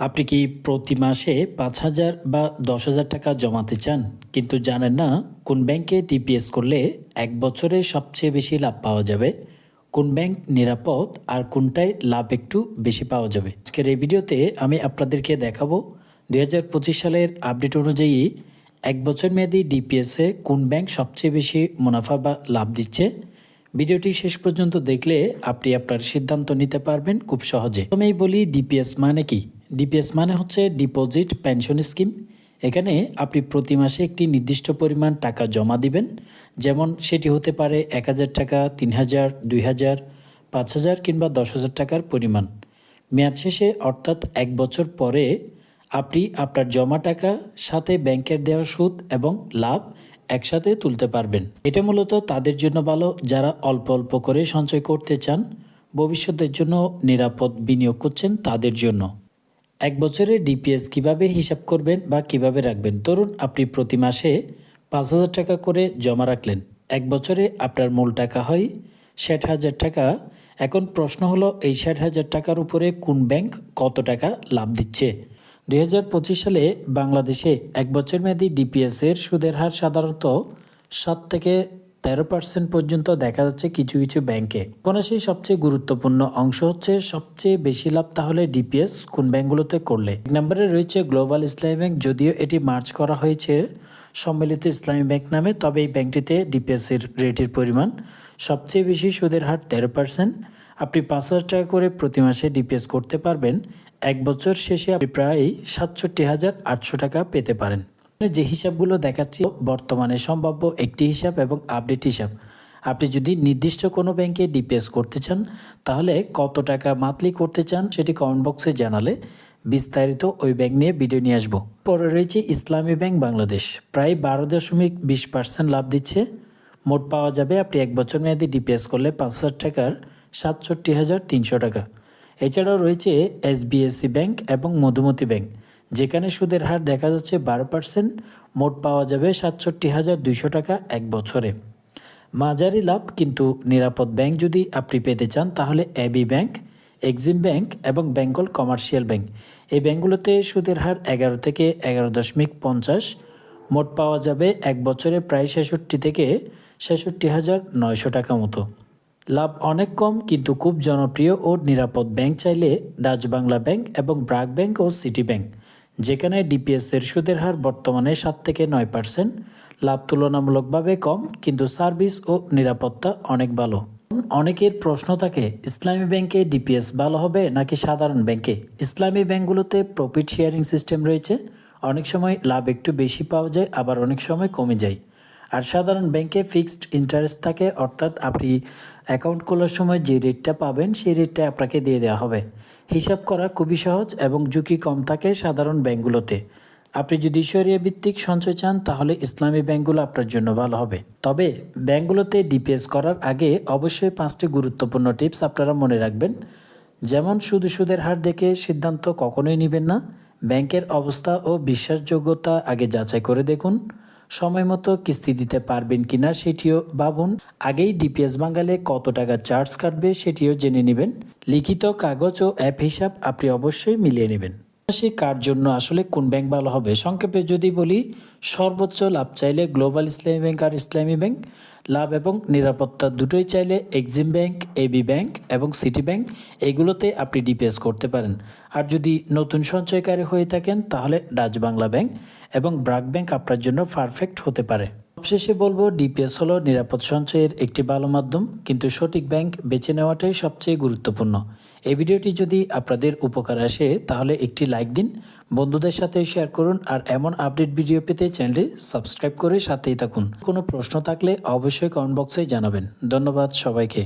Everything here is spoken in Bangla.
আপনি কি প্রতি মাসে ৫,০০০ বা ১০,০০০ টাকা জমাতে চান কিন্তু জানেন না কোন ব্যাংকে ডিপিএস করলে ১ বছরে সবচেয়ে বেশি লাভ পাওয়া যাবে, কোন ব্যাংক নিরাপদ আর কোনটায় লাভ একটু বেশি পাওয়া যাবে। আজকের এই ভিডিওতে আমি আপনাদেরকে দেখাবো ২০২৫ সালের আপডেট অনুযায়ী ১ বছর মেয়াদি ডিপিএসে কোন ব্যাংক সবচেয়ে বেশি মুনাফা বা লাভ দিচ্ছে। ভিডিওটি শেষ পর্যন্ত দেখলে আপনি আপনার সিদ্ধান্ত নিতে পারবেন খুব সহজে। প্রথমেই বলি ডিপিএস মানে কি। ডিপিএস মানে হচ্ছে ডিপোজিট পেনশন স্কিম। এখানে আপনি প্রতি মাসে একটি নির্দিষ্ট পরিমাণ টাকা জমা দিবেন, যেমন সেটি হতে পারে ১,০০০ টাকা, ৩,০০০, ২,০০০, ৫,০০০ কিংবা ১০,০০০ টাকার পরিমাণ। মেয়াদ শেষে অর্থাৎ ১ বছর পরে আপনি আপনার জমা টাকা সাথে ব্যাংকের দেওয়া সুদ এবং লাভ একসাথে তুলতে পারবেন। এটা মূলত তাদের জন্য ভালো যারা অল্প অল্প করে সঞ্চয় করতে চান, ভবিষ্যতের জন্য নিরাপদ বিনিয়োগ করছেন তাদের জন্য। ১ বছরের ডিপিএস কিভাবে হিসাব করবেন বা কিভাবে রাখবেন। ধরুন আপনি প্রতি মাসে ৫,০০০ টাকা করে জমা রাখলেন। ১ বছরে আপনার মূল টাকা হয় ৬০,০০০ টাকা। এখন প্রশ্ন হলো এই ৬০,০০০ টাকার উপরে কোন ব্যাংক কত টাকা লাভ দিচ্ছে। ২০২৫ সালে বাংলাদেশে ১ বছর মেয়াদী ডিপিএসের সুদের হার সাধারণত ৭ থেকে ১৩% পর্যন্ত দেখা যাচ্ছে কিছু কিছু ব্যাংকে। এখন সেই সবচেয়ে গুরুত্বপূর্ণ অংশ হচ্ছে সবচেয়ে বেশি লাভ তাহলে ডিপিএস কোন ব্যাংকগুলোতে করলে। ১ নম্বরে রয়েছে গ্লোবাল ইসলামী ব্যাংক। যদিও এটি মার্চ করা হয়েছে সম্মিলিত ইসলামী ব্যাংক নামে, তবে এই ব্যাংকটিতে ডিপিএসের রেটের পরিমাণ সবচেয়ে বেশি, সুদের হার ১৩%। আপনি ৫,০০০ টাকা করে প্রতি মাসে ডিপিএস করতে পারবেন। ১ বছর শেষে আপনি প্রায় ৬৭,৮০০ টাকা পেতে পারেন। যে হিসাবগুলো দেখাচ্ছি বর্তমানে সম্ভাব্য একটি হিসাব এবং আপডেট হিসাব। আপনি যদি নির্দিষ্ট কোনো ব্যাংকে ডিপিএস করতে চান তাহলে কত টাকা মান্থলি করতে চান সেটি কমেন্ট বক্সে জানালে বিস্তারিত ওই ব্যাংক নিয়ে ভিডিও নিয়ে আসবো। পরে রয়েছে ইসলামী ব্যাংক বাংলাদেশ, প্রায় ১২.২০% লাভ দিচ্ছে। মোট পাওয়া যাবে আপনি ১ বছর মেয়াদি ডিপিএস করলে ৫,০০০ টাকার ৬৭,৩০০ টাকা। এছাড়াও রয়েছে এসবিএসসি ব্যাংক এবং মধুমতি ব্যাংক, যেখানে সুদের হার দেখা যাচ্ছে ১২%। মোট পাওয়া যাবে ৬৭,২০০ টাকা ১ বছরে। মাঝারি লাভ কিন্তু নিরাপদ ব্যাংক যদি আপনি পেতে চান তাহলে এবি ব্যাংক, এক্সিম ব্যাংক এবং বেঙ্গল কমার্শিয়াল ব্যাংক। এই ব্যাংকগুলোতে সুদের হার ১১ থেকে ১১.৫০। মোট পাওয়া যাবে ১ বছরে প্রায় ৬৬ থেকে ৬৬,৯০০ টাকা মতো। লাভ অনেক কম কিন্তু খুব জনপ্রিয় ও নিরাপদ ব্যাংক চাইলে ডাচ বাংলা ব্যাংক এবং ব্র্যাক ব্যাংক ও সিটি ব্যাংক, যেখানে ডিপিএসের সুদের হার বর্তমানে ৭ থেকে ৯%। লাভ তুলনামূলকভাবে কম কিন্তু সার্ভিস ও নিরাপত্তা অনেক ভালো। অনেকের প্রশ্ন থাকে ইসলামী ব্যাংকে ডিপিএস ভালো হবে নাকি সাধারণ ব্যাংকে। ইসলামী ব্যাংকগুলোতে প্রফিট শেয়ারিং সিস্টেম রয়েছে, অনেক সময় লাভ একটু বেশি পাওয়া যায়, আবার অনেক সময় কমে যায়। আর সাধারণ ব্যাংকে ফিক্সড ইন্টারেস্ট থাকে, অর্থাৎ আপনি অ্যাকাউন্ট খোলার সময় যে রেটটা পাবেন সেই রেটটা আপনাকে দিয়ে দেওয়া হবে। হিসাব করা খুবই সহজ এবং ঝুঁকি কম থাকে সাধারণ ব্যাংকগুলোতে। আপনি যদি শরিয়া ভিত্তিক সঞ্চয় চান তাহলে ইসলামী ব্যাংকগুলো আপনার জন্য ভালো হবে। তবে ব্যাংকগুলোতে ডিপিএস করার আগে অবশ্যই 5টি গুরুত্বপূর্ণ টিপস আপনারা মনে রাখবেন। যেমন শুধু সুদের হার দেখে সিদ্ধান্ত কখনোই নেবেন না। ব্যাংকের অবস্থা ও বিশ্বাসযোগ্যতা আগে যাচাই করে দেখুন। সময় মতো কিস্তি দিতে পারবেন কিনা সেটিও ভাবুন। আগেই ডিপিএস ভাঙালে কত টাকা চার্জ কাটবে সেটিও জেনে নেবেন। লিখিত কাগজ ও অ্যাপ হিসাব আপনি অবশ্যই মিলিয়ে নেবেন। কার জন্য আসলে কোন ব্যাংক ভালো হবে সংক্ষেপে যদি বলি, সর্বোচ্চ লাভ চাইলে গ্লোবাল ইসলামী ব্যাংক আর ইসলামী ব্যাংক, লাভ এবং নিরাপত্তা দুটোই চাইলে এক্সিম ব্যাংক, এবি ব্যাংক এবং সিটি ব্যাংক, এগুলোতে আপনি ডিপিএস করতে পারেন। আর যদি নতুন সঞ্চয়কারী হয়ে থাকেন তাহলে ডাচ বাংলা ব্যাংক এবং ব্র্যাক ব্যাংক আপনার জন্য পারফেক্ট হতে পারে। সবশেষে বলবো ডিপিএস হলো নিরাপদ সঞ্চয়ের একটি ভালো মাধ্যম, কিন্তু সঠিক ব্যাংক বেছে নেওয়াটাই সবচেয়ে গুরুত্বপূর্ণ। এই ভিডিওটি যদি আপনাদের উপকার আসে তাহলে একটি লাইক দিন, বন্ধুদের সাথে শেয়ার করুন আর এমন আপডেট ভিডিও পেতে চ্যানেলটি সাবস্ক্রাইব করে সাথেই থাকুন। কোনো প্রশ্ন থাকলে অবশ্যই কমেন্ট বক্সে জানাবেন। ধন্যবাদ সবাইকে।